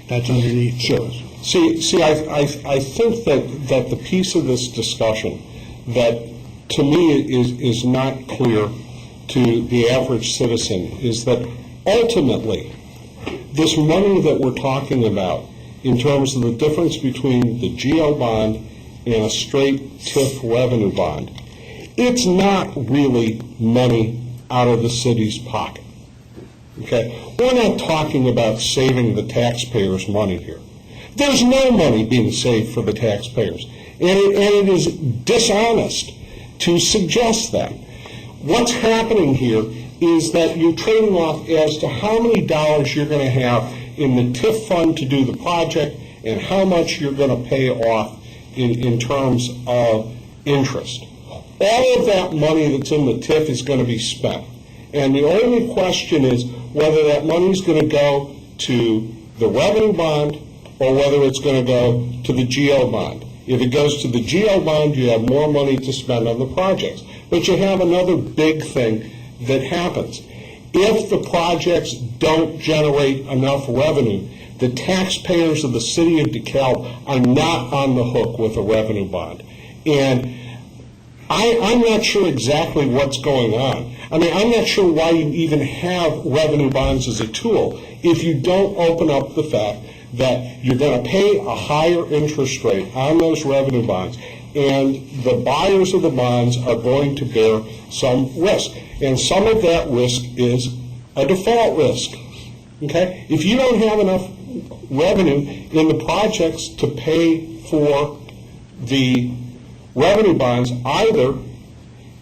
That's underneath. Sure. See, I think that the piece of this discussion that to me is not clear to the average citizen is that ultimately this money that we're talking about in terms of the difference between the GO bond and a straight TIF revenue bond, it's not really money out of the city's pocket. Okay? We're not talking about saving the taxpayers' money here. There's no money being saved for the taxpayers. And it is dishonest to suggest that. What's happening here is that you're trading off as to how many dollars you're going to have in the TIF fund to do the project and how much you're going to pay off in terms of interest. All of that money that's in the TIF is going to be spent. And the only question is whether that money is going to go to the revenue bond or whether it's going to go to the GO bond. If it goes to the GO bond, you have more money to spend on the projects. But you have another big thing that happens. If the projects don't generate enough revenue, the taxpayers of the city of DeKalb are not on the hook with a revenue bond. And I'm not sure exactly what's going on. I mean, I'm not sure why you even have revenue bonds as a tool if you don't open up the fact that you're going to pay a higher interest rate on those revenue bonds, and the buyers of the bonds are going to bear some risk. And some of that risk is a default risk. Okay? If you don't have enough revenue in the projects to pay for the revenue bonds, either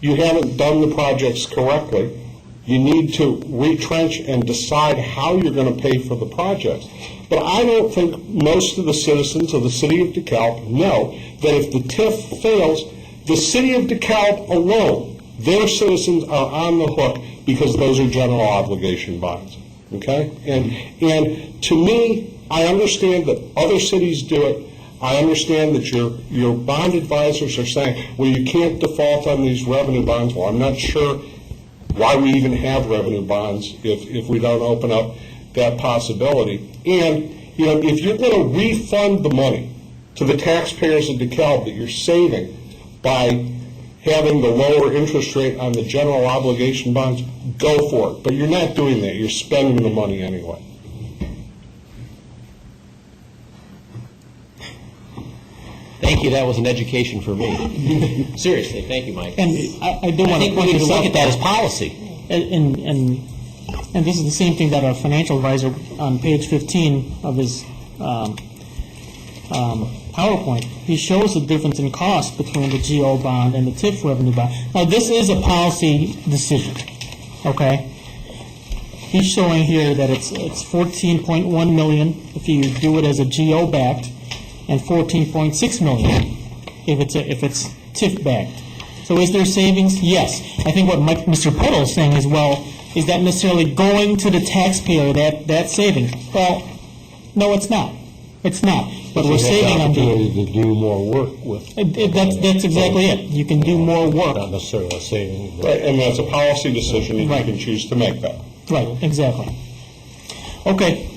you haven't done the projects correctly, you need to retrench and decide how you're going to pay for the projects. But I don't think most of the citizens of the city of DeKalb know that if the TIF fails, the city of DeKalb alone, their citizens are on the hook because those are general obligation bonds. Okay? And to me, I understand that other cities do it. I understand that your bond advisors are saying, well, you can't default on these revenue bonds. Well, I'm not sure why we even have revenue bonds if we don't open up that possibility. And, you know, if you're going to refund the money to the taxpayers of DeKalb that you're saving by having the lower interest rate on the general obligation bonds, go for it. But you're not doing that. You're spending the money anyway. Thank you. That was an education for me. Seriously, thank you, Mike. And I do want to think we need to look at that as policy. And this is the same thing that our financial advisor on page 15 of his PowerPoint, he shows the difference in cost between the GO bond and the TIF revenue bond. Now, this is a policy decision, okay? He's showing here that it's 14.1 million if you do it as a GO backed, and 14.6 million if it's TIF backed. So is there savings? Yes. I think what Mr. Peddle is saying as well is that necessarily going to the taxpayer that savings. Well, no, it's not. It's not. But we're saving on the opportunity to do more work with. That's exactly it. You can do more work. Not necessarily saving. Right, and that's a policy decision, and Right. you can choose to make that. Right. Exactly. Okay.